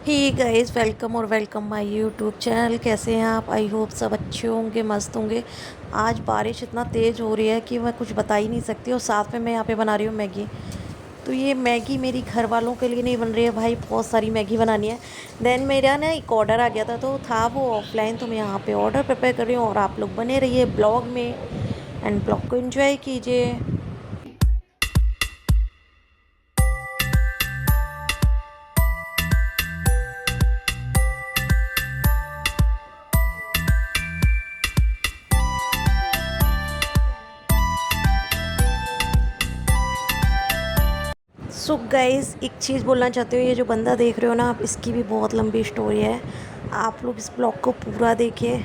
ही guys, welcome और welcome my YouTube channel. कैसे हैं आप? आई होप सब अच्छे होंगे, मस्त होंगे। आज बारिश इतना तेज़ हो रही है कि मैं कुछ बता ही नहीं सकती। और साथ में मैं यहाँ पे बना रही हूँ मैगी। तो ये मैगी मेरी घर वालों के लिए नहीं बन रही है भाई, बहुत सारी मैगी बनानी है। देन मेरा ना एक ऑर्डर आ गया था, तो था वो ऑफलाइन, तो मैं यहाँ पे ऑर्डर प्रिपेयर कर रही हूँ। और आप लोग बने रहिए ब्लॉग में एंड ब्लॉग को एंजॉय कीजिए। सो गाइस, एक चीज़ बोलना चाहती हूँ। ये जो बंदा देख रहे हो ना आप, इसकी भी बहुत लंबी स्टोरी है। आप लोग इस ब्लॉग को पूरा देखिए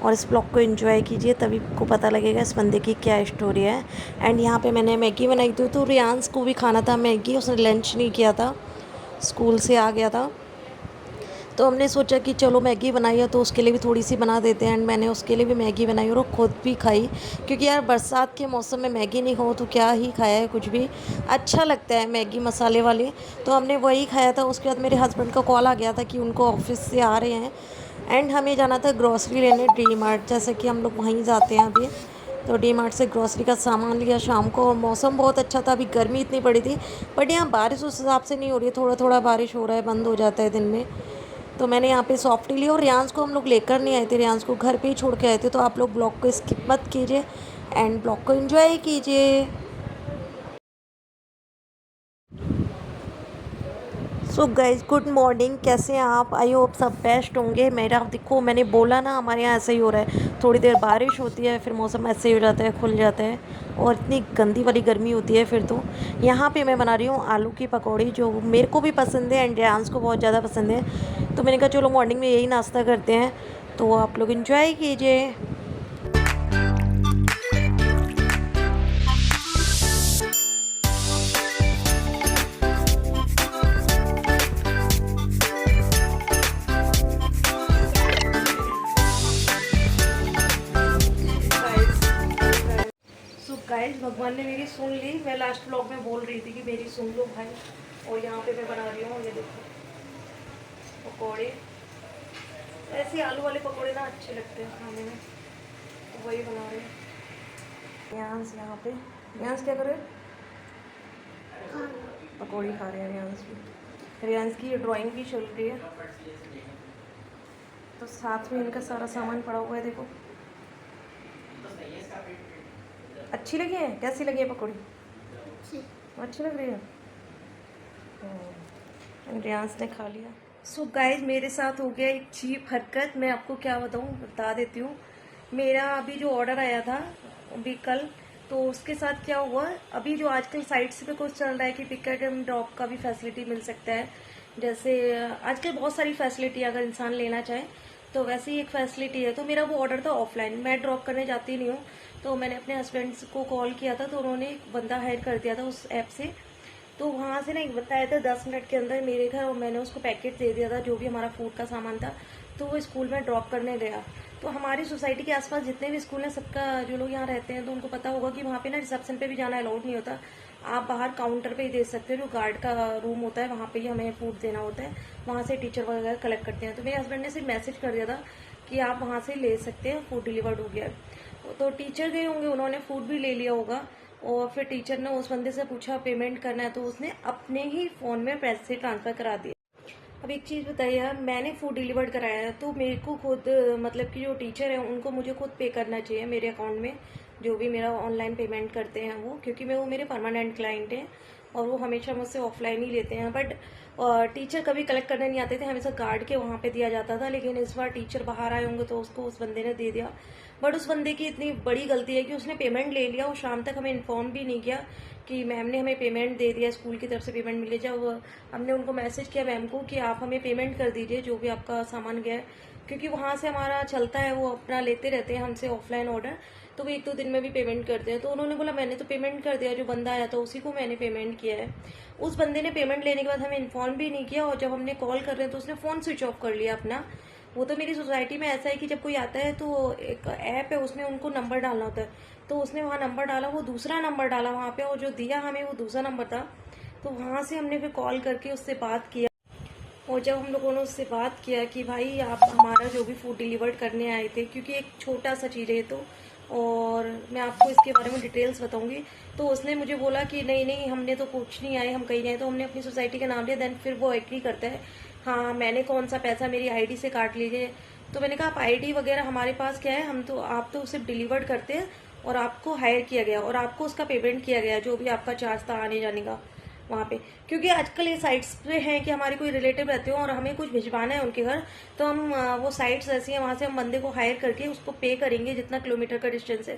और इस ब्लॉग को एंजॉय कीजिए, तभी आपको पता लगेगा इस बंदे की क्या स्टोरी है। एंड यहाँ पे मैंने मैगी बनाई थी, तो रियांस को भी खाना था मैगी। उसने लंच नहीं किया था, स्कूल से आ गया था। तो हमने सोचा कि चलो मैगी बनाई है तो उसके लिए भी थोड़ी सी बना देते हैं। एंड मैंने उसके लिए भी मैगी बनाई और वो खुद भी खाई, क्योंकि यार बरसात के मौसम में मैगी नहीं हो तो क्या ही खाया है, कुछ भी अच्छा लगता है मैगी मसाले वाली। तो हमने वही खाया था। उसके बाद मेरे हस्बैंड का कॉल आ गया था कि उनको ऑफिस से आ रहे हैं एंड हमें जाना था ग्रॉसरी लेने डी मार्ट। जैसे कि हम लोग वहीं जाते हैं अभी। तो डी मार्ट से ग्रॉसरी का सामान लिया शाम को। और मौसम बहुत अच्छा था, अभी गर्मी इतनी पड़ी थी, बट यहाँ बारिश उस हिसाब से नहीं हो रही है। थोड़ा थोड़ा बारिश हो रहा है, बंद हो जाता है दिन में। तो मैंने यहाँ पे सॉफ्टी ली। और रियांस को हम लोग लेकर नहीं आए थे, रियांस को घर पे ही छोड़ के आए थे। तो आप लोग ब्लॉग को स्किप मत कीजिए एंड ब्लॉग को एंजॉय कीजिए। So guys, good morning. कैसे हैं आप? आई होप सब बेस्ट होंगे। मेरा देखो, मैंने बोला ना, हमारे यहाँ ऐसा ही हो रहा है। थोड़ी देर बारिश होती है, फिर मौसम ऐसे ही हो जाता है, खुल जाता है। और इतनी गंदी वाली गर्मी होती है फिर तो। यहाँ पे मैं बना रही हूँ आलू की पकौड़ी, जो मेरे को भी पसंद है एंड रियांस को बहुत ज़्यादा पसंद है। तो मैंने कहा चलो मॉर्निंग में यही नाश्ता करते हैं। तो आप लोग इन्जॉय कीजिए। सो गाइस, भगवान ने मेरी सुन ली। मैं लास्ट ब्लॉग में बोल रही थी कि मेरी सुन लो भाई। और यहाँ पे मैं बना रही हूँ, ये देखो, पकौड़े। ऐसे आलू वाले पकौड़े ना अच्छे लगते हैं खाने में, तो वही बना रहे हैं। यहाँ पे रियांस क्या करे? पकौड़ी खा रहे हैं रियांस भी। रियांस की ये ड्राइंग भी चल रही है, तो साथ में इनका सारा सामान पड़ा हुआ है। देखो, अच्छी लगी है? कैसी लगी है पकौड़ी? अच्छी लग रही है। रियांस ने खा लिया। सो गाइज, मेरे साथ हो गया एक चीप हरकत। मैं आपको क्या बताऊँ, बता देती हूँ। मेरा अभी जो ऑर्डर आया था अभी कल, तो उसके साथ क्या हुआ, अभी जो आजकल साइट्स पे कुछ चल रहा है कि पिकअप एंड ड्रॉप का भी फैसिलिटी मिल सकता है। जैसे आजकल बहुत सारी फैसिलिटी अगर इंसान लेना चाहे तो वैसे ही एक फैसिलिटी है। तो मेरा वो ऑर्डर था ऑफलाइन, मैं ड्रॉप करने जाती नहीं हूँ। तो मैंने अपने हस्बैंड को कॉल किया था, तो उन्होंने एक बंदा हायर कर दिया था उस ऐप से। तो वहाँ से ना एक बताया था 10 मिनट के अंदर मेरे घर, और मैंने उसको पैकेट दे दिया था जो भी हमारा फूड का सामान था। तो वो स्कूल में ड्रॉप करने गया। तो हमारी सोसाइटी के आसपास जितने भी स्कूल हैं, सबका जो लोग यहाँ रहते हैं तो उनको पता होगा कि वहाँ पे ना रिसेप्शन पे भी जाना अलाउड नहीं होता। आप बाहर काउंटर पे ही दे सकते हो, जो गार्ड का रूम होता है वहाँ पे ही हमें फूड देना होता है। वहाँ से टीचर वगैरह कलेक्ट करते हैं। तो मेरे हस्बैंड ने सिर्फ मैसेज कर दिया था कि आप वहाँ से ले सकते हैं, फूड डिलीवर्ड हो गया है। तो टीचर गए होंगे, उन्होंने फूड भी ले लिया होगा। और फिर टीचर ने उस बंदे से पूछा पेमेंट करना है, तो उसने अपने ही फ़ोन में पैसे ट्रांसफ़र करा दिए। अब एक चीज़ बताइए यार, मैंने फूड डिलीवर्ड कराया है तो मेरे को खुद, मतलब कि जो टीचर है उनको मुझे खुद पे करना चाहिए मेरे अकाउंट में, जो भी मेरा ऑनलाइन पेमेंट करते हैं वो, क्योंकि वो मेरे परमानेंट क्लाइंट हैं और वो हमेशा मुझसे ऑफलाइन ही लेते हैं। बट टीचर कभी कलेक्ट करने नहीं आते थे, हमेशा गार्ड के वहाँ पे दिया जाता था। लेकिन इस बार टीचर बाहर आए होंगे तो उसको उस बंदे ने दे दिया। बट उस बंदे की इतनी बड़ी गलती है कि उसने पेमेंट ले लिया और शाम तक हमें इन्फॉर्म भी नहीं किया कि मैम ने हमें पेमेंट दे दिया, स्कूल की तरफ से पेमेंट मिले। जब हमने उनको मैसेज किया मैम को कि आप हमें पेमेंट कर दीजिए जो भी आपका सामान गया है, क्योंकि वहाँ से हमारा चलता है, वो अपना लेते रहते हैं हमसे ऑफलाइन ऑर्डर, तो वो 1-2 दिन में भी पेमेंट करते हैं। तो उन्होंने बोला मैंने तो पेमेंट कर दिया, जो बंदा आया था उसी को मैंने पेमेंट किया है। उस बंदे ने पेमेंट लेने के बाद हमें इन्फॉर्म भी नहीं किया, और जब हमने कॉल कर रहे हैं तो उसने फ़ोन स्विच ऑफ कर लिया अपना। वो तो मेरी सोसाइटी में ऐसा है कि जब कोई आता है तो एक ऐप है, उसमें उनको नंबर डालना होता है। तो उसने वहाँ नंबर डाला, वो दूसरा नंबर डाला वहाँ पे, और जो दिया हमें वो दूसरा नंबर था। तो वहाँ से हमने फिर कॉल करके उससे बात किया। और जब हम लोगों ने उससे बात किया कि भाई आप हमारा जो भी फूड डिलीवर्ड करने आए थे, क्योंकि एक छोटा सा चीज़ है ये तो, और मैं आपको इसके बारे में डिटेल्स बताऊंगी, तो उसने मुझे बोला कि नहीं नहीं हमने तो कुछ नहीं आए, हम कहीं नहीं आए। तो हमने अपनी सोसाइटी का नाम लिया। देन फिर वो एग्री करता है, हाँ मैंने कौन सा पैसा, मेरी आईडी से काट लीजिए। तो मैंने कहा आप आईडी वगैरह हमारे पास क्या है, हम तो आप तो सिर्फ डिलीवर्ड करते हैं और आपको हायर किया गया और आपको उसका पेमेंट किया गया जो भी आपका चार्ज था आने जाने का वहाँ पे। क्योंकि आजकल ये साइट्स पे हैं कि हमारे कोई रिलेटिव रहते हो और हमें कुछ भिजवाना है उनके घर, तो हम वो साइट्स ऐसी हैं, वहाँ से हम बंदे को हायर करके उसको पे करेंगे जितना किलोमीटर का डिस्टेंस है,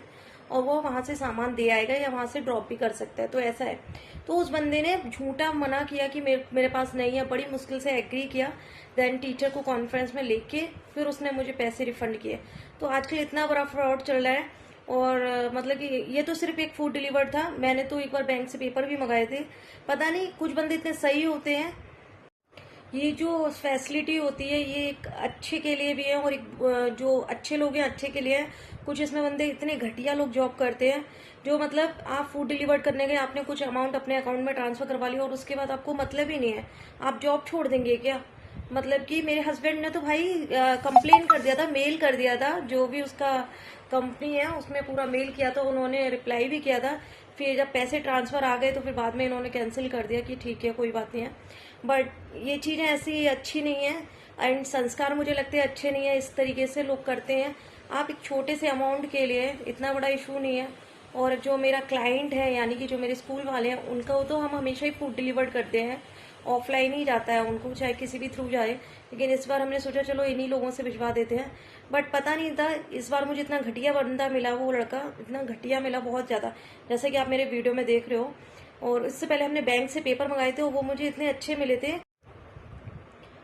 और वो वहाँ से सामान दे आएगा या वहाँ से ड्रॉप भी कर सकता है। तो ऐसा है। तो उस बंदे ने झूठा मना किया कि मेरे पास नहीं है, बड़ी मुश्किल से एग्री किया। देन टीचर को कॉन्फ्रेंस में लेके फिर उसने मुझे पैसे रिफंड किए। तो आजकल इतना बड़ा फ्रॉड चल रहा है। और मतलब कि ये तो सिर्फ एक फूड डिलीवर्ड था, मैंने तो एक बार बैंक से पेपर भी मंगाए थे। पता नहीं कुछ बंदे इतने सही होते हैं। ये जो फैसिलिटी होती है ये एक अच्छे के लिए भी है और एक जो अच्छे लोग हैं अच्छे के लिए है। कुछ इसमें बंदे इतने घटिया लोग जॉब करते हैं, जो मतलब आप फूड डिलीवर करने गए, आपने कुछ अमाउंट अपने अकाउंट में ट्रांसफर करवा लिया और उसके बाद आपको मतलब ही नहीं है, आप जॉब छोड़ देंगे क्या? मतलब कि मेरे हस्बैंड ने तो भाई कंप्लेन कर दिया था, मेल कर दिया था, जो भी उसका कंपनी है उसमें पूरा मेल किया था, उन्होंने रिप्लाई भी किया था। फिर जब पैसे ट्रांसफर आ गए तो फिर बाद में इन्होंने कैंसिल कर दिया कि ठीक है कोई बात नहीं है। बट ये चीज़ें ऐसी अच्छी नहीं है एंड संस्कार मुझे लगते हैं अच्छे नहीं है, इस तरीके से लोग करते हैं। आप एक छोटे से अमाउंट के लिए, इतना बड़ा इशू नहीं है। और जो मेरा क्लाइंट है यानी कि जो मेरे स्कूल वाले हैं, उनका तो हम हमेशा ही फूड डिलीवर करते हैं, ऑफलाइन ही जाता है उनको, चाहे किसी भी थ्रू जाए। लेकिन इस बार हमने सोचा चलो इन्हीं लोगों से भिजवा देते हैं। बट पता नहीं था इस बार मुझे इतना घटिया बंदा मिला, वो लड़का इतना घटिया मिला बहुत ज़्यादा, जैसे कि आप मेरे वीडियो में देख रहे हो। और इससे पहले हमने बैंक से पेपर मंगाए थे और वो मुझे इतने अच्छे मिले थे।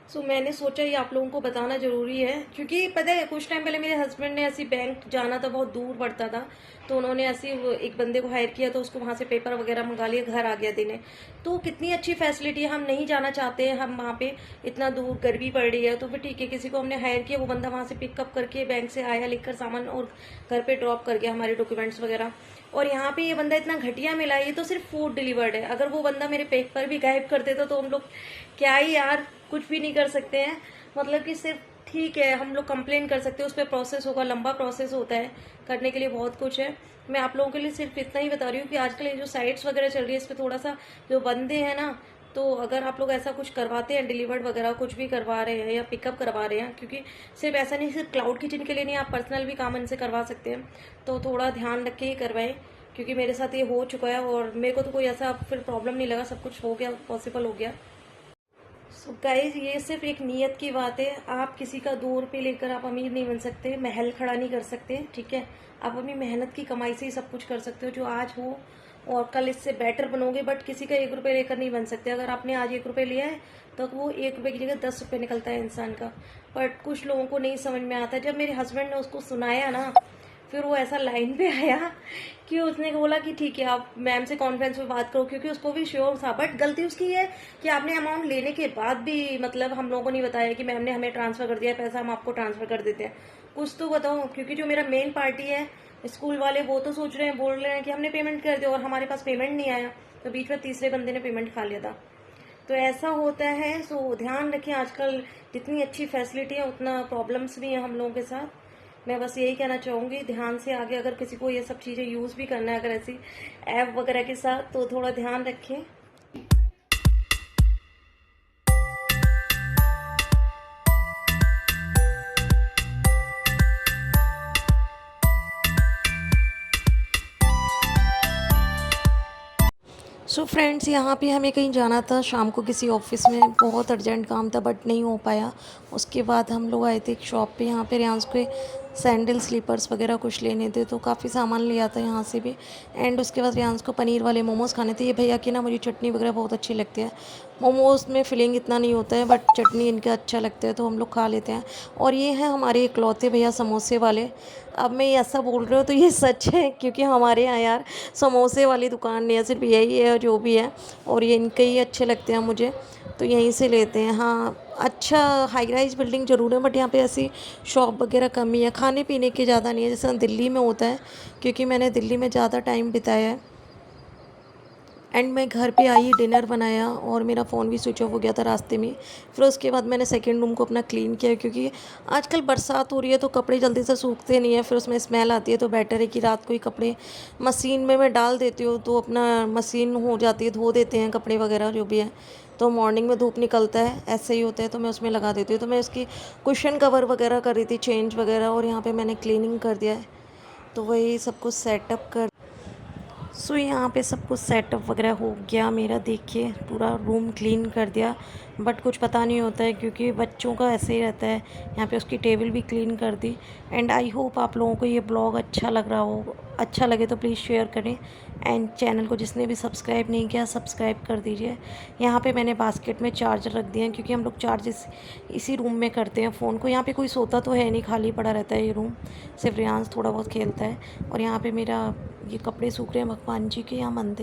सो मैंने सोचा ये आप लोगों को बताना जरूरी है, क्योंकि पता है कुछ टाइम पहले मेरे हस्बैंड ने ऐसी, बैंक जाना था बहुत दूर पड़ता था, तो उन्होंने ऐसी एक बंदे को हायर किया, तो उसको वहां से पेपर वगैरह मंगा लिया, घर आ गया देने। तो कितनी अच्छी फैसिलिटी है, हम नहीं जाना चाहते हैं, हम वहाँ पे इतना दूर गर्मी पड़ रही है तो फिर ठीक है किसी को हमने हायर किया, वो बंदा वहां से पिकअप करके बैंक से आया लेकर सामान और घर पे ड्रॉप कर गया हमारे डॉक्यूमेंट्स वगैरह। और यहाँ पे ये बंदा इतना घटिया मिला, ये तो सिर्फ फूड डिलीवर्ड है। अगर वो बंदा मेरे पेपर भी गायब कर देता तो हम लोग क्या ही यार, कुछ भी नहीं कर सकते हैं। मतलब कि सिर्फ ठीक है हम लोग कंप्लेन कर सकते हैं, उस पर प्रोसेस होगा, लंबा प्रोसेस होता है, करने के लिए बहुत कुछ है। मैं आप लोगों के लिए सिर्फ इतना ही बता रही हूँ कि आजकल ये जो साइट्स वगैरह चल रही है इस पर थोड़ा सा जो बंदे हैं ना, तो अगर आप लोग ऐसा कुछ करवाते हैं, डिलीवर्ड वगैरह कुछ भी करवा रहे हैं या पिकअप करवा रहे हैं, क्योंकि सिर्फ ऐसा नहीं, सिर्फ क्लाउड किचन के लिए नहीं, आप पर्सनल भी काम इनसे करवा सकते हैं, तो थोड़ा ध्यान रख के ही करवाएं। क्योंकि मेरे साथ ये हो चुका है और मेरे को तो कोई ऐसा फिर प्रॉब्लम नहीं लगा, सब कुछ हो गया, पॉसिबल हो गया। सो गाइज ये सिर्फ एक नीयत की बात है, आप किसी का 2 रुपये लेकर आप अमीर नहीं बन सकते, महल खड़ा नहीं कर सकते, ठीक है? आप अपनी मेहनत की कमाई से ही सब कुछ कर सकते हो, जो आज हो और कल इससे बेटर बनोगे। बट किसी का 1 रुपये लेकर नहीं बन सकते। अगर आपने आज 1 रुपये लिया है तो वो 1 रुपये की जगह 10 रुपये निकलता है इंसान का। बट कुछ लोगों को नहीं समझ में आता। जब मेरे हस्बैंड ने उसको सुनाया ना, फिर वो ऐसा लाइन पे आया कि उसने बोला कि ठीक है आप मैम से कॉन्फ्रेंस में बात करो, क्योंकि उसको भी श्योर था। बट गलती उसकी है कि आपने अमाउंट लेने के बाद भी मतलब हम लोगों को नहीं बताया कि मैम ने हमें ट्रांसफर कर दिया है पैसा, हम आपको ट्रांसफर कर देते हैं। कुछ तो बताओ, क्योंकि जो मेरा मेन पार्टी है स्कूल वाले, वो तो सोच रहे हैं, बोल रहे हैं कि हमने पेमेंट कर दिया और हमारे पास पेमेंट नहीं आया, तो बीच में तीसरे बंदे ने पेमेंट खा लिया था। तो ऐसा होता है। सो ध्यान रखें, आजकल जितनी अच्छी फैसिलिटी है उतना प्रॉब्लम्स भी हैं हम लोगों के साथ। मैं बस यही कहना चाहूँगी, ध्यान से आगे अगर किसी को ये सब चीज़ें यूज़ भी करना है, अगर ऐसी ऐप वगैरह के साथ, तो थोड़ा ध्यान रखें। सो फ्रेंड्स यहाँ पे हमें कहीं जाना था शाम को, किसी ऑफिस में बहुत अर्जेंट काम था बट नहीं हो पाया। उसके बाद हम लोग आए थे एक शॉप पे, यहाँ पे रियांस के सैंडल स्लीपर्स वगैरह कुछ लेने थे, तो काफ़ी सामान लिया था यहाँ से भी। एंड उसके बाद रियांस को पनीर वाले मोमोज़ खाने थे। ये भैया की ना मुझे चटनी वगैरह बहुत अच्छी लगती है। मोमोज़ में फिलिंग इतना नहीं होता है बट चटनी इनका अच्छा लगता है, तो हम लोग खा लेते हैं। और ये हैं हमारे इकलौते भैया समोसे वाले। अब मैं ये ऐसा बोल रही हूँ तो ये सच है, क्योंकि हमारे यहाँ यार समोसे वाली दुकान नहीं है, सिर्फ यही है जो भी है, और ये इनके ही अच्छे लगते हैं मुझे, तो यहीं से लेते हैं। हाँ अच्छा हाई राइज बिल्डिंग ज़रूर है बट यहाँ पे ऐसी शॉप वगैरह कम ही है, खाने पीने की ज़्यादा नहीं है जैसे दिल्ली में होता है, क्योंकि मैंने दिल्ली में ज़्यादा टाइम बिताया है। एंड मैं घर पे आई, डिनर बनाया और मेरा फ़ोन भी स्विच ऑफ हो गया था रास्ते में। फिर उसके बाद मैंने सेकंड रूम को अपना क्लीन किया, क्योंकि आजकल बरसात हो रही है तो कपड़े जल्दी से सूखते नहीं हैं, फिर उसमें स्मेल आती है। तो बेटर है कि रात को ही कपड़े मशीन में मैं डाल देती हूँ, तो अपना मशीन हो जाती है, धो देते हैं कपड़े वगैरह जो भी है। तो मॉर्निंग में धूप निकलता है, ऐसे ही होता है, तो मैं उसमें लगा देती हूँ। तो मैं उसकी कुशन कवर वगैरह कर रही थी, चेंज वगैरह, और यहाँ पे मैंने क्लीनिंग कर दिया है। तो वही सब कुछ सेटअप कर यहाँ पे सब कुछ सेटअप वगैरह हो गया मेरा। देखिए पूरा रूम क्लीन कर दिया, बट कुछ पता नहीं होता है क्योंकि बच्चों का ऐसे ही रहता है। यहाँ पे उसकी टेबल भी क्लीन कर दी। एंड आई होप आप लोगों को ये ब्लॉग अच्छा लग रहा हो। अच्छा लगे तो प्लीज़ शेयर करें, एंड चैनल को जिसने भी सब्सक्राइब नहीं किया सब्सक्राइब कर दीजिए। यहाँ पे मैंने बास्केट में चार्जर रख दिए हैं, क्योंकि हम लोग चार्ज इसी रूम में करते हैं फ़ोन को। यहाँ पे कोई सोता तो है नहीं, खाली पड़ा रहता है ये रूम, सिर्फ रियांश थोड़ा बहुत खेलता है। और यहाँ पे मेरा ये कपड़े सूख रहे हैं भगवान जी के, यहाँ मंदिर